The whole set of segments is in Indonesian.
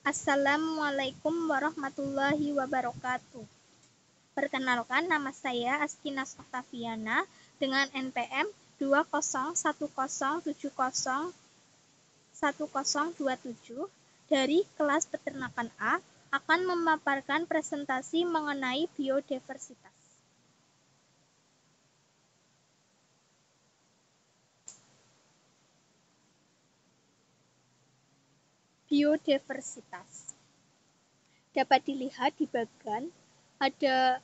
Assalamualaikum warahmatullahi wabarakatuh. Perkenalkan, nama saya Askinas Octaviana dengan NPM 20107010027 dari kelas Peternakan A akan memaparkan presentasi mengenai biodiversitas. Biodiversitas dapat dilihat di bagian ada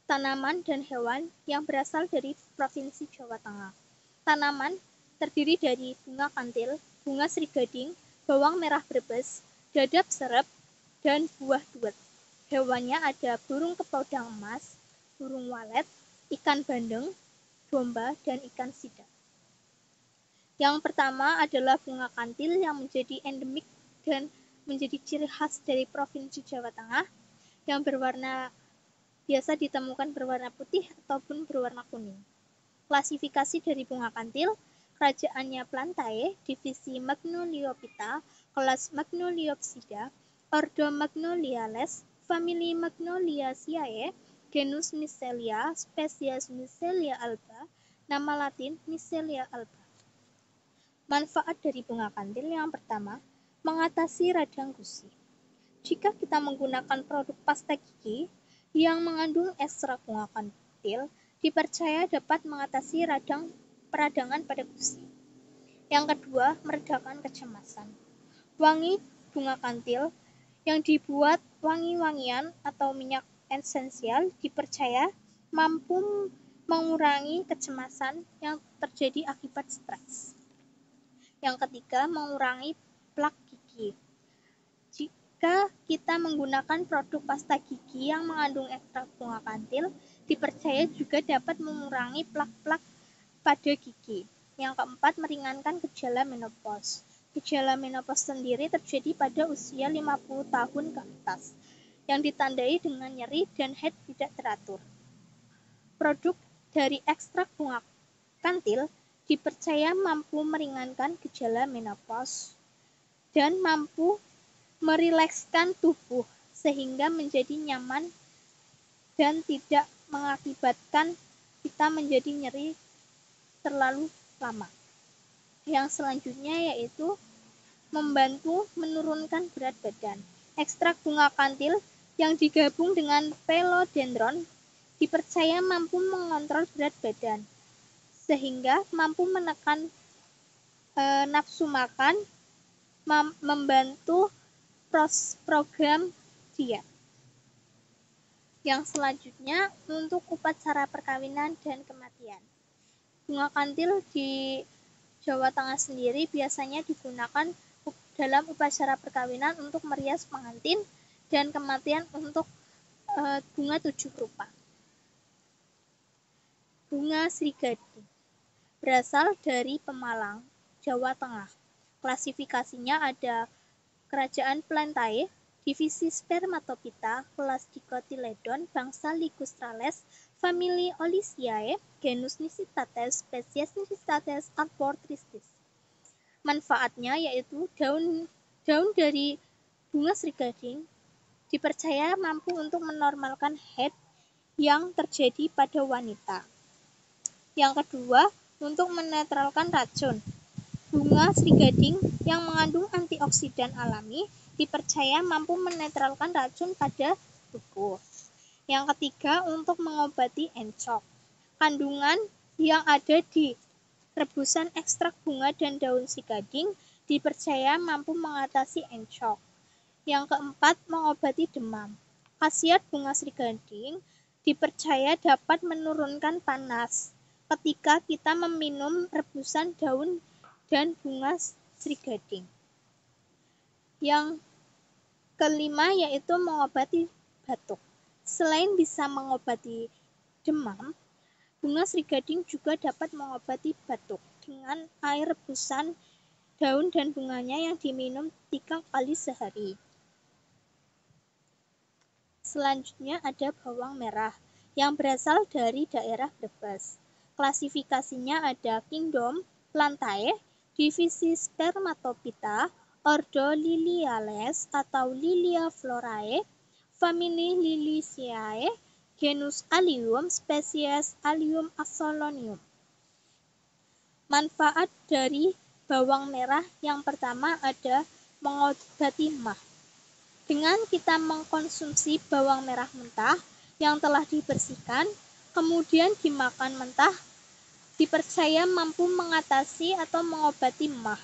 tanaman dan hewan yang berasal dari Provinsi Jawa Tengah. Tanaman terdiri dari bunga kantil, bunga srigading, bawang merah Brebes, dadap serep, dan buah duet. Hewannya ada burung kepaudang emas, burung walet, ikan bandeng, domba, dan ikan sidap. Yang pertama adalah bunga kantil yang menjadi endemik dan menjadi ciri khas dari Provinsi Jawa Tengah yang biasa ditemukan berwarna putih ataupun berwarna kuning. Klasifikasi dari bunga kantil, kerajaannya Plantae, divisi Magnoliophyta, kelas Magnoliopsida, ordo Magnoliales, famili Magnoliaceae, genus Misselia, spesies Misselia alba, nama latin Misselia alba. Manfaat dari bunga kantil yang pertama, mengatasi radang gusi. Jika kita menggunakan produk pasta gigi yang mengandung ekstrak bunga kantil, dipercaya dapat mengatasi peradangan pada gusi. Yang kedua, meredakan kecemasan. Wangi bunga kantil yang dibuat wangi-wangian atau minyak esensial dipercaya mampu mengurangi kecemasan yang terjadi akibat stres. Yang ketiga, mengurangi plak gigi. Jika kita menggunakan produk pasta gigi yang mengandung ekstrak bunga kantil, dipercaya juga dapat mengurangi plak-plak pada gigi. Yang keempat, meringankan gejala menopause. Gejala menopause sendiri terjadi pada usia 50 tahun ke atas, yang ditandai dengan nyeri dan haid tidak teratur. Produk dari ekstrak bunga kantil dipercaya mampu meringankan gejala menopause dan mampu merilekskan tubuh sehingga menjadi nyaman dan tidak mengakibatkan kita menjadi nyeri terlalu lama. Yang selanjutnya yaitu membantu menurunkan berat badan. Ekstrak bunga kantil yang digabung dengan philodendron dipercaya mampu mengontrol berat badan sehingga mampu menekan nafsu makan, membantu program diet. Yang selanjutnya untuk upacara perkawinan dan kematian. Bunga kantil di Jawa Tengah sendiri biasanya digunakan dalam upacara perkawinan untuk merias pengantin dan kematian untuk bunga 7 rupa. Bunga srigading berasal dari Pemalang, Jawa Tengah. Klasifikasinya ada kerajaan Plantae, divisi Spermatophyta, kelas Dicotyledon, bangsa Ligustrales, famili Oliaceae, genus Nicitates, spesies Nicitates arbor tristis. Manfaatnya yaitu daun dari bunga srigading dipercaya mampu untuk menormalkan haid yang terjadi pada wanita. Yang kedua, untuk menetralkan racun. Bunga srigading yang mengandung antioksidan alami dipercaya mampu menetralkan racun pada tubuh. Yang ketiga, untuk mengobati encok. Kandungan yang ada di rebusan ekstrak bunga dan daun srigading dipercaya mampu mengatasi encok. Yang keempat, mengobati demam. Khasiat bunga srigading dipercaya dapat menurunkan panas ketika kita meminum rebusan daun dan bunga srigading. Yang kelima yaitu mengobati batuk. Selain bisa mengobati demam, bunga srigading juga dapat mengobati batuk dengan air rebusan daun dan bunganya yang diminum 3 kali sehari. Selanjutnya ada bawang merah yang berasal dari daerah Brebes. Klasifikasinya ada kingdom Plantae, divisi Spermatophyta, ordo Liliales atau Liliaflorae, famili Liliaceae, genus Allium, spesies Allium axolotlium. Manfaat dari bawang merah yang pertama ada mengobati MAH. Dengan kita mengkonsumsi bawang merah mentah yang telah dibersihkan, kemudian dimakan mentah, dipercaya mampu mengatasi atau mengobati MAH.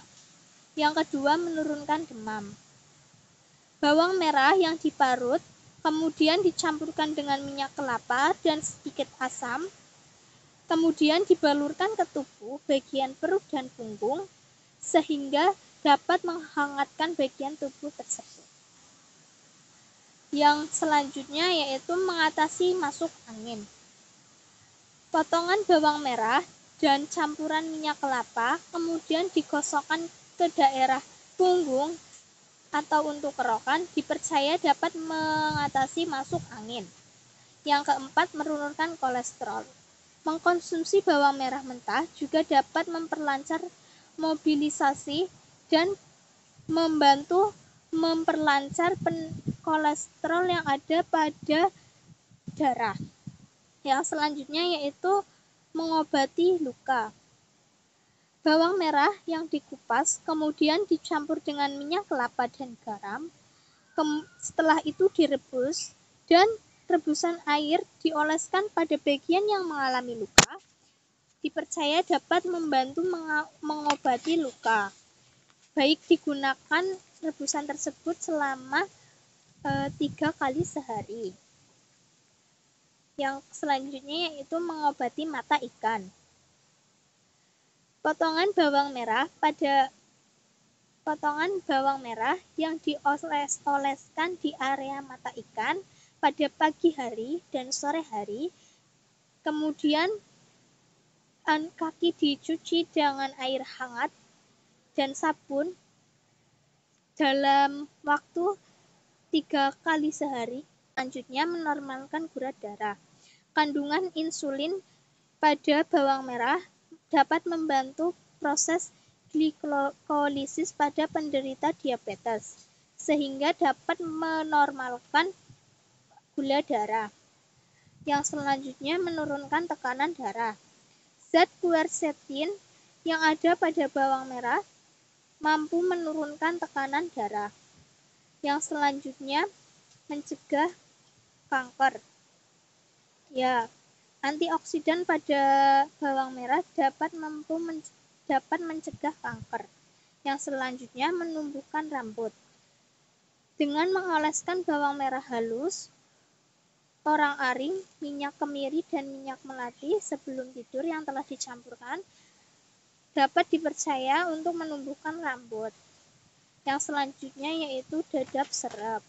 Yang kedua, menurunkan demam. Bawang merah yang diparut, kemudian dicampurkan dengan minyak kelapa dan sedikit asam, kemudian dibalurkan ke tubuh bagian perut dan punggung, sehingga dapat menghangatkan bagian tubuh tersebut. Yang selanjutnya yaitu mengatasi masuk angin. Potongan bawang merah dan campuran minyak kelapa kemudian digosokkan ke daerah punggung atau untuk kerokan, dipercaya dapat mengatasi masuk angin. Yang keempat, menurunkan kolesterol. Mengkonsumsi bawang merah mentah juga dapat memperlancar mobilisasi dan membantu memperlancar kolesterol yang ada pada darah. Yang selanjutnya yaitu mengobati luka. Bawang merah yang dikupas kemudian dicampur dengan minyak kelapa dan garam. Setelah itu direbus dan rebusan air dioleskan pada bagian yang mengalami luka. Dipercaya dapat membantu mengobati luka. Baik digunakan rebusan tersebut selama 3 kali sehari. Yang selanjutnya yaitu mengobati mata ikan. Potongan bawang merah yang dioles-oleskan di area mata ikan pada pagi hari dan sore hari, kemudian kaki dicuci dengan air hangat dan sabun dalam waktu 3 kali sehari. Selanjutnya, menormalkan gula darah. Kandungan insulin pada bawang merah dapat membantu proses glikolisis pada penderita diabetes, sehingga dapat menormalkan gula darah. Yang selanjutnya, menurunkan tekanan darah. Zat quercetin yang ada pada bawang merah mampu menurunkan tekanan darah. Yang selanjutnya, mencegah kanker. Antioksidan pada bawang merah dapat mencegah kanker. Yang selanjutnya, menumbuhkan rambut. Dengan mengoleskan bawang merah halus, orang-aring, minyak kemiri, dan minyak melati sebelum tidur yang telah dicampurkan dapat dipercaya untuk menumbuhkan rambut. Yang selanjutnya yaitu dadap serap.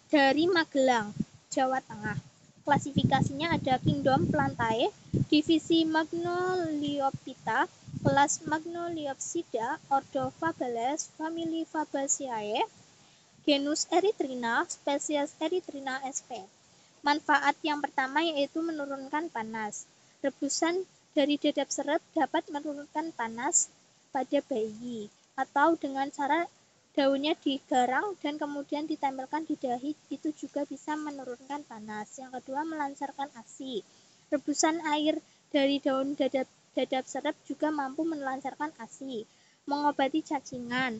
Dari Magelang, Jawa Tengah. Klasifikasinya ada Kingdom Plantae, divisi Magnoliophyta, kelas Magnoliopsida, ordo Fabales, famili Fabaceae, genus Erythrina, spesies Erythrina sp. Manfaat yang pertama yaitu menurunkan panas. Rebusan dari dadap serap dapat menurunkan panas pada bayi, atau dengan cara daunnya digarang dan kemudian ditempelkan di dahi, itu juga bisa menurunkan panas. Yang kedua, melancarkan ASI. Rebusan air dari daun dadap serap juga mampu melancarkan ASI. Mengobati cacingan.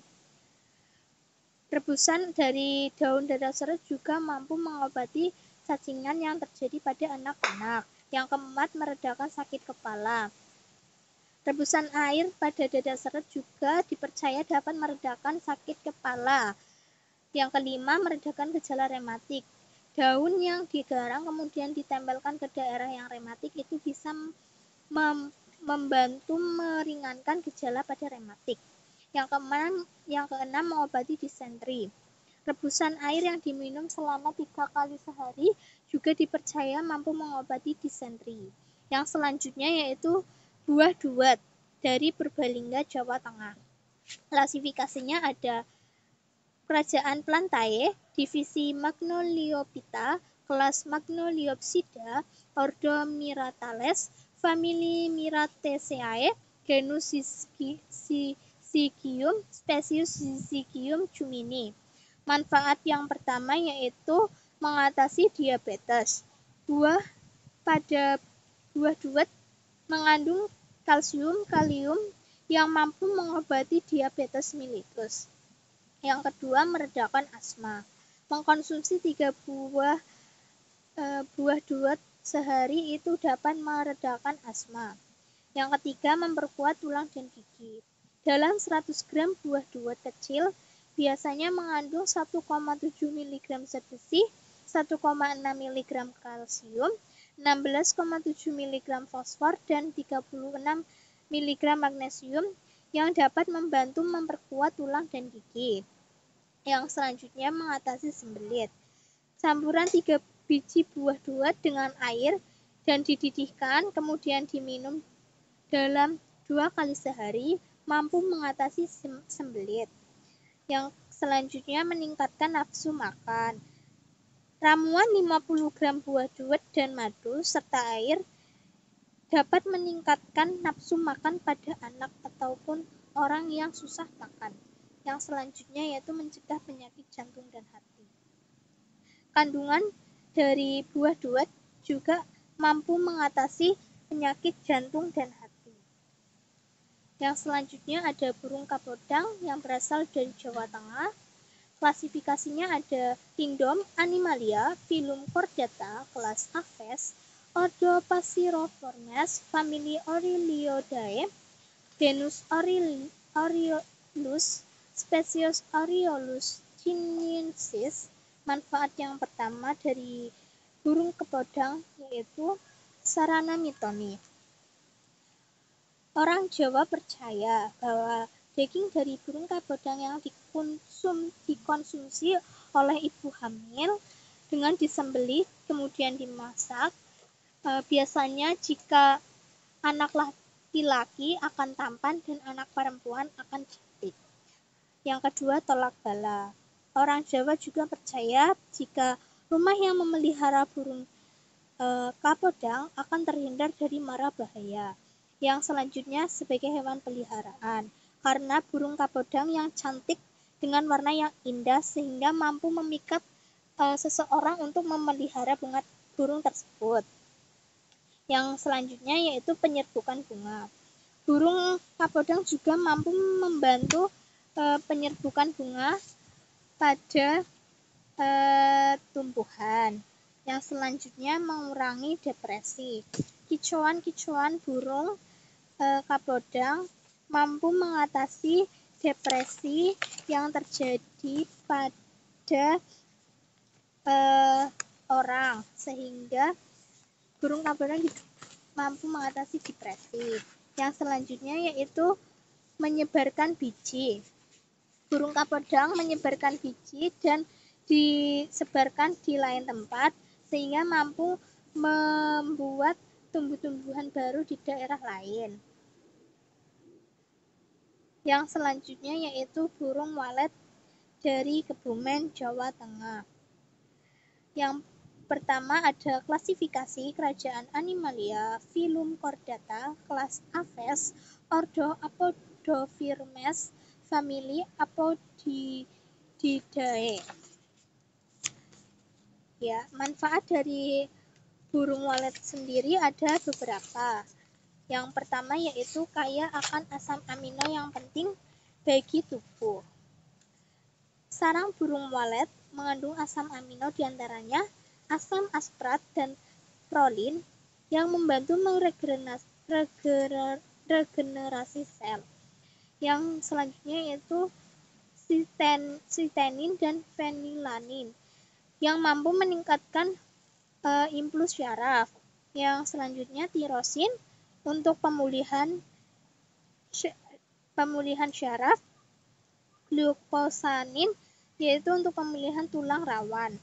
Rebusan dari daun dadap serap juga mampu mengobati cacingan yang terjadi pada anak-anak. Yang keempat, meredakan sakit kepala. Rebusan air pada dadap serap juga dipercaya dapat meredakan sakit kepala. Yang kelima, meredakan gejala rematik. Daun yang digarang kemudian ditempelkan ke daerah yang rematik itu bisa membantu meringankan gejala pada rematik. Yang keenam, mengobati disentri. Rebusan air yang diminum selama 3 kali sehari juga dipercaya mampu mengobati disentri. Yang selanjutnya yaitu buah duet dari Purbalingga, Jawa Tengah. Klasifikasinya ada Kerajaan Plantae, divisi Magnoliophyta, kelas Magnoliopsida, ordo Myrtales, famili Myrtaceae, genus Syzygium, spesies Syzygium jumini. Manfaat yang pertama yaitu mengatasi diabetes. Buah pada buah duet mengandung kalsium, kalium yang mampu mengobati diabetes mellitus. Yang kedua, meredakan asma. Mengkonsumsi 3 buah duet sehari itu dapat meredakan asma. Yang ketiga, memperkuat tulang dan gigi. Dalam 100 gram buah duet kecil, biasanya mengandung 1,7 mg zat besi, 1,6 mg kalsium, 16,7 mg fosfor, dan 36 mg magnesium yang dapat membantu memperkuat tulang dan gigi. Yang selanjutnya, mengatasi sembelit. Campuran 3 biji buah duet dengan air dan dididihkan, kemudian diminum dalam 2 kali sehari, mampu mengatasi sembelit. Yang selanjutnya, meningkatkan nafsu makan. Ramuan 50 gram buah duet dan madu serta air dapat meningkatkan nafsu makan pada anak ataupun orang yang susah makan. Yang selanjutnya yaitu mencegah penyakit jantung dan hati. Kandungan dari buah duet juga mampu mengatasi penyakit jantung dan hati. Yang selanjutnya ada burung kapodang yang berasal dari Jawa Tengah. Klasifikasinya ada Kingdom Animalia, Phylum Chordata, kelas Aves, Ordo Passeriformes, famili Oreilioidae, genus Oriolus, spesies Oriolus chinensis. Manfaat yang pertama dari burung kapodang yaitu sarana mitoni. Orang Jawa percaya bahwa daging dari burung kapodang yang dikonsumsi oleh ibu hamil dengan disembelih kemudian dimasak, biasanya jika anak laki-laki akan tampan dan anak perempuan akan cantik. Yang kedua, tolak bala. Orang Jawa juga percaya jika rumah yang memelihara burung kapodang akan terhindar dari mara bahaya. Yang selanjutnya sebagai hewan peliharaan, karena burung kapodang yang cantik dengan warna yang indah sehingga mampu memikat seseorang untuk memelihara burung tersebut. Yang selanjutnya yaitu penyerbukan bunga. Burung kapodang juga mampu membantu penyerbukan bunga pada tumbuhan. Yang selanjutnya mengurangi depresi. Kicauan-kicauan burung kapodang mampu mengatasi depresi yang terjadi pada orang, sehingga burung kapodang mampu mengatasi depresi. Yang selanjutnya yaitu menyebarkan biji. Burung kapodang menyebarkan biji dan disebarkan di lain tempat sehingga mampu membuat tumbuh-tumbuhan baru di daerah lain. Yang selanjutnya yaitu burung walet dari Kebumen, Jawa Tengah. Yang pertama ada klasifikasi kerajaan Animalia, Phylum Chordata, kelas Aves, Ordo Apodophyremes, famili Apodidae. Ya, manfaat dari burung walet sendiri ada beberapa. Yang pertama yaitu kaya akan asam amino yang penting bagi tubuh. Sarang burung walet mengandung asam amino diantaranya asam asprat dan prolin yang membantu meregenerasi sel. Yang selanjutnya yaitu sitenin dan fenilanin yang mampu meningkatkan impuls syaraf. Yang selanjutnya tirosin untuk pemulihan syaraf, glukosamin yaitu untuk pemulihan tulang rawan.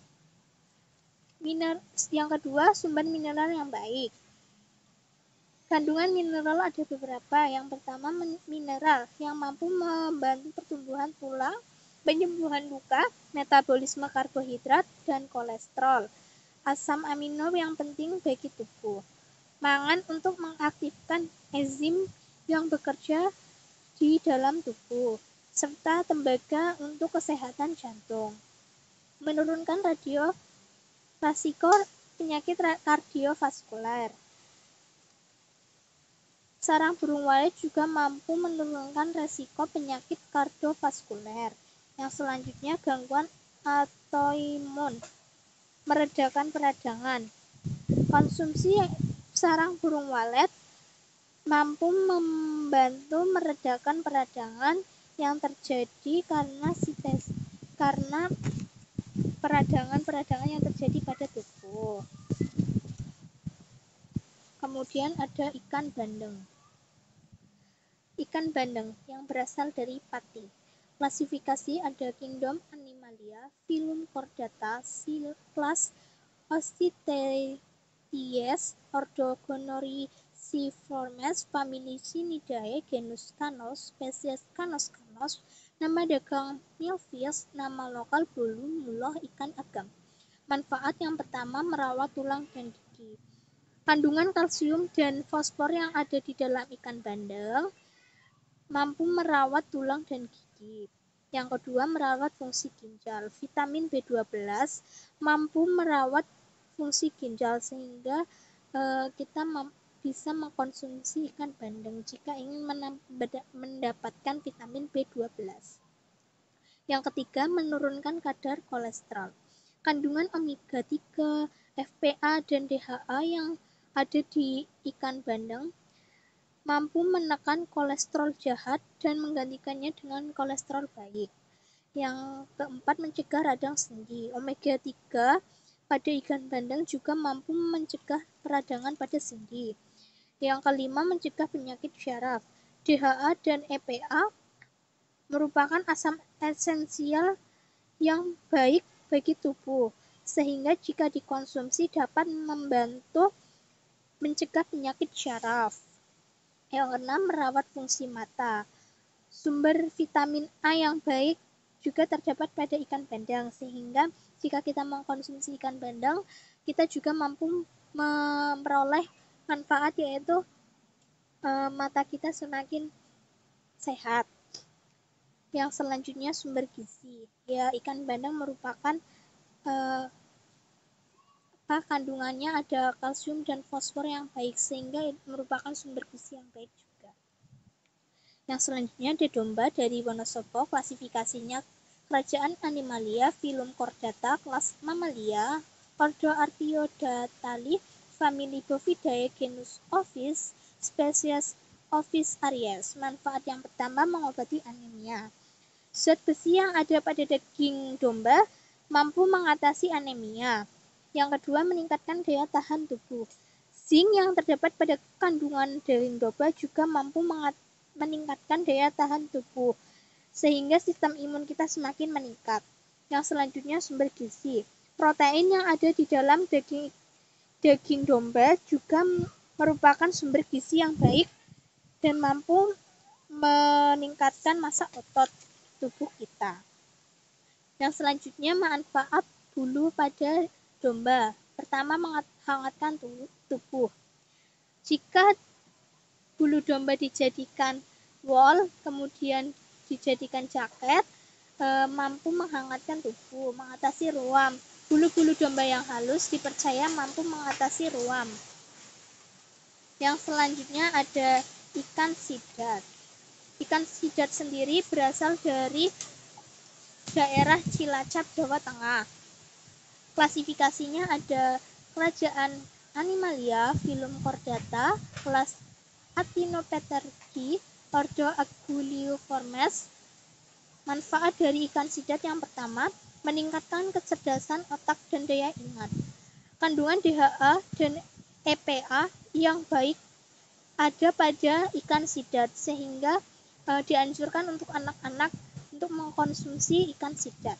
Yang kedua, sumber mineral yang baik. Kandungan mineral ada beberapa. Yang pertama, mineral yang mampu membantu pertumbuhan tulang, penyembuhan luka, metabolisme karbohidrat dan kolesterol. Asam amino yang penting bagi tubuh. Mangan untuk mengaktifkan enzim yang bekerja di dalam tubuh, serta tembaga untuk kesehatan jantung. Menurunkan resiko penyakit kardiovaskuler. Sarang burung walet juga mampu menurunkan resiko penyakit kardiovaskuler. Yang selanjutnya, gangguan autoimun, meredakan peradangan. Konsumsi sarang burung walet mampu membantu meredakan peradangan yang terjadi karena peradangan yang terjadi pada tubuh. Kemudian ada ikan bandeng. Ikan bandeng yang berasal dari pati. Klasifikasi ada kingdom Animalia, filum Chordata, kelas Osteichthyes, ordo Gonorrhiciformes, famili Cnidae, genus Canos, spesies Canos canos, nama dagang milkfish, nama lokal bolu, muloh, ikan agam. Manfaat yang pertama, merawat tulang dan gigi. Kandungan kalsium dan fosfor yang ada di dalam ikan bandeng mampu merawat tulang dan gigi. Yang kedua, merawat fungsi ginjal. Vitamin B12 mampu merawat fungsi ginjal sehingga kita bisa mengkonsumsi ikan bandeng jika ingin mendapatkan vitamin B12. Yang ketiga, menurunkan kadar kolesterol. Kandungan omega 3, FPA, dan DHA yang ada di ikan bandeng mampu menekan kolesterol jahat dan menggantikannya dengan kolesterol baik. Yang keempat, mencegah radang sendi. Omega 3 pada ikan bandeng juga mampu mencegah peradangan pada sendi. Yang kelima, mencegah penyakit syaraf. DHA dan EPA merupakan asam esensial yang baik bagi tubuh, sehingga jika dikonsumsi dapat membantu mencegah penyakit syaraf. Yang keenam, merawat fungsi mata. Sumber vitamin A yang baik juga terdapat pada ikan bandeng, sehingga jika kita mengkonsumsi ikan bandeng, kita juga mampu memperoleh manfaat, yaitu mata kita semakin sehat. Yang selanjutnya, sumber gizi. Ya, ikan bandeng merupakan kandungannya ada kalsium dan fosfor yang baik, sehingga merupakan sumber gizi yang baik juga. Yang selanjutnya ada domba dari Wonosobo, klasifikasinya kerajaan Animalia, filum Chordata, kelas Mammalia, ordo Artiodactyli, famili Bovidae, genus Ovis, spesies Ovis aries. Manfaat yang pertama, mengobati anemia. Zat besi yang ada pada daging domba mampu mengatasi anemia. Yang kedua, meningkatkan daya tahan tubuh. Zinc yang terdapat pada kandungan daging domba juga mampu meningkatkan daya tahan tubuh, sehingga sistem imun kita semakin meningkat. Yang selanjutnya, sumber gizi. Protein yang ada di dalam daging domba juga merupakan sumber gizi yang baik dan mampu meningkatkan massa otot tubuh kita. Yang selanjutnya, manfaat bulu pada domba. Pertama, menghangatkan tubuh. Jika bulu domba dijadikan wol, kemudian dijadikan jaket, mampu menghangatkan tubuh, mengatasi ruam. Bulu-bulu domba yang halus dipercaya mampu mengatasi ruam. Yang selanjutnya ada ikan sidat. Ikan sidat sendiri berasal dari daerah Cilacap, Jawa Tengah. Klasifikasinya ada kerajaan Animalia, filum Chordata, kelas Actinopterygii, ordo Aguliformes. Manfaat dari ikan sidat yang pertama, meningkatkan kecerdasan otak dan daya ingat. Kandungan DHA dan EPA yang baik ada pada ikan sidat, sehingga dianjurkan untuk anak-anak untuk mengkonsumsi ikan sidat.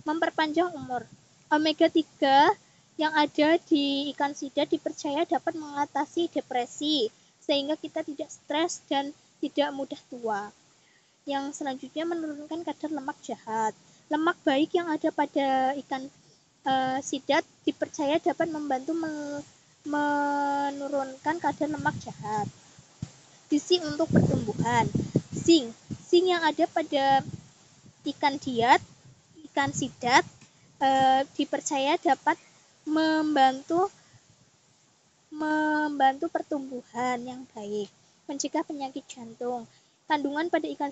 Memperpanjang umur. Omega 3 yang ada di ikan sidat dipercaya dapat mengatasi depresi, sehingga kita tidak stres dan tidak mudah tua. Yang selanjutnya, menurunkan kadar lemak jahat. Lemak baik yang ada pada ikan sidat dipercaya dapat membantu menurunkan kadar lemak jahat. Gizi untuk pertumbuhan. Zinc. Zinc yang ada pada ikan diat, ikan sidat, dipercaya dapat membantu pertumbuhan yang baik, mencegah penyakit jantung. Kandungan pada ikan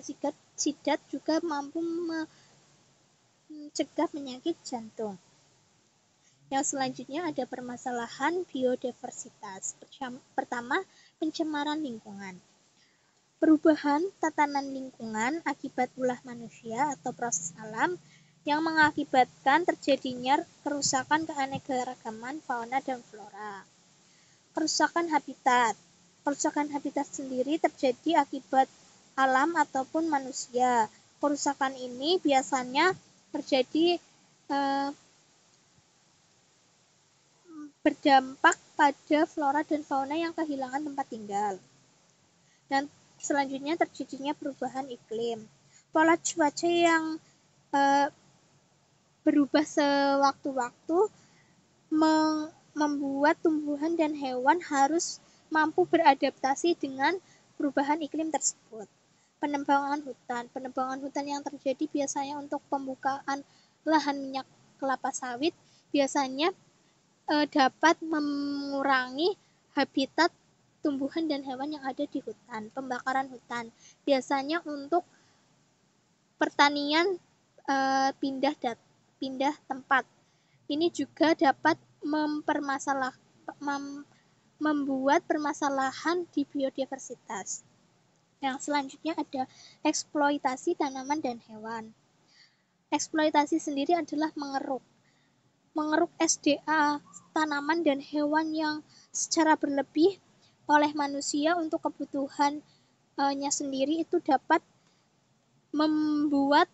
sidat juga mampu mencegah penyakit jantung. Yang selanjutnya ada permasalahan biodiversitas. Pertama, pencemaran lingkungan. Perubahan tatanan lingkungan akibat ulah manusia atau proses alam yang mengakibatkan terjadinya kerusakan keanekaragaman fauna dan flora. Kerusakan habitat. Kerusakan habitat sendiri terjadi akibat alam ataupun manusia. Kerusakan ini biasanya terjadi berdampak pada flora dan fauna yang kehilangan tempat tinggal. Dan selanjutnya terjadinya perubahan iklim. Pola cuaca yang berubah sewaktu-waktu membuat tumbuhan dan hewan harus mampu beradaptasi dengan perubahan iklim tersebut. Penebangan hutan. Penebangan hutan yang terjadi biasanya untuk pembukaan lahan minyak kelapa sawit biasanya dapat mengurangi habitat tumbuhan dan hewan yang ada di hutan. Pembakaran hutan biasanya untuk pertanian pindah tempat. Ini juga dapat membuat permasalahan di biodiversitas. Yang selanjutnya ada eksploitasi tanaman dan hewan. Eksploitasi sendiri adalah mengeruk SDA tanaman dan hewan yang secara berlebih oleh manusia untuk kebutuhannya sendiri, itu dapat membuat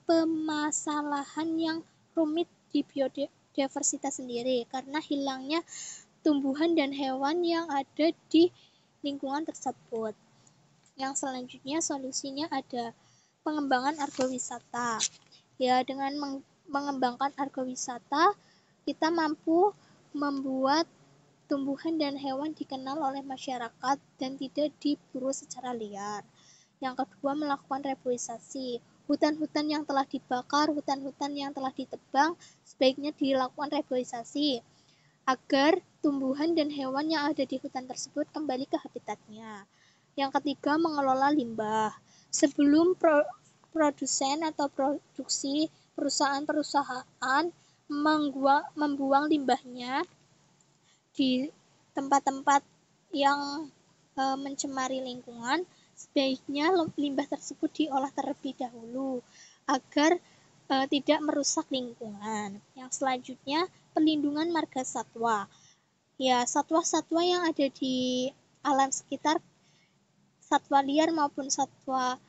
permasalahan yang rumit di biodiversitas sendiri karena hilangnya tumbuhan dan hewan yang ada di lingkungan tersebut. Yang selanjutnya solusinya ada pengembangan agrowisata. Ya, dengan mengembangkan agrowisata, kita mampu membuat tumbuhan dan hewan dikenal oleh masyarakat dan tidak diburu secara liar. Yang kedua, melakukan reforestasi. Hutan-hutan yang telah dibakar, hutan-hutan yang telah ditebang, sebaiknya dilakukan reforestasi agar tumbuhan dan hewan yang ada di hutan tersebut kembali ke habitatnya. Yang ketiga, mengelola limbah. Sebelum produsen atau produksi, perusahaan-perusahaan membuang limbahnya di tempat-tempat yang mencemari lingkungan, sebaiknya limbah tersebut diolah terlebih dahulu agar tidak merusak lingkungan. Yang selanjutnya, pelindungan marga satwa. Ya, satwa-satwa yang ada di alam sekitar, satwa liar maupun satwa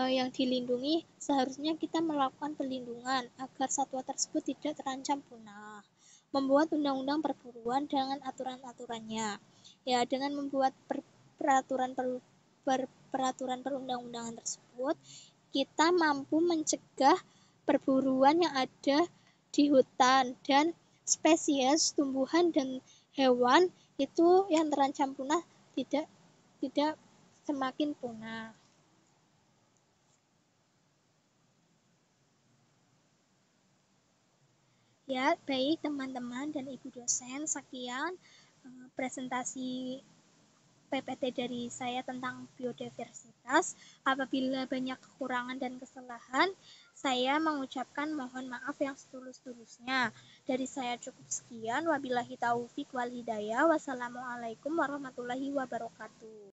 yang dilindungi, seharusnya kita melakukan pelindungan agar satwa tersebut tidak terancam punah. Membuat undang-undang perburuan dengan aturan-aturannya. Ya, dengan membuat peraturan perundang-undangan tersebut, kita mampu mencegah perburuan yang ada di hutan dan spesies tumbuhan dan hewan itu yang terancam punah tidak semakin punah. Ya, baik teman-teman dan Ibu dosen, sekian presentasi PPT dari saya tentang biodiversitas. Apabila banyak kekurangan dan kesalahan, saya mengucapkan mohon maaf yang setulus-tulusnya. Dari saya cukup sekian. Wabillahi taufik wal hidayah. Wassalamualaikum warahmatullahi wabarakatuh.